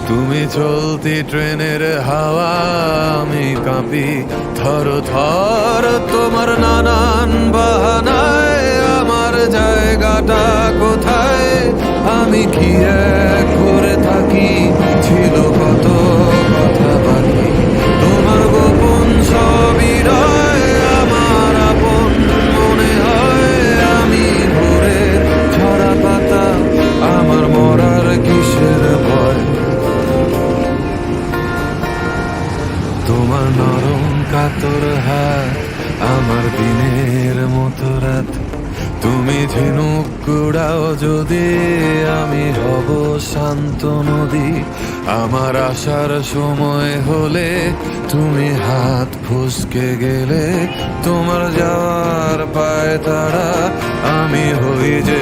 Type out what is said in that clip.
তুমি চলতি ট্রেনের হাওয়া, আমি কাঁপি থর থর তোমার নানান বাহানায়। আমার জায়গাটা কোথায়, আমি কি এক করে থাকি, ছিল কত কথা বাকি। তোমার গোপন সবই রয়, আমার আপন মনে হয়। আমি ঘুরে ছড়া পাতা, আমার মরার কিসের ভয়। তোমার নরম কাতর হাত, আমার দিনের মতো রাত। তুমি ঝিনুক কুড়াও যদি, আমি হব শান্ত নদী। আমার আসার সময় হলে তুমি হাত ফসকে গেলে, তোমার যাওয়ার পায় তারা আমি হই যে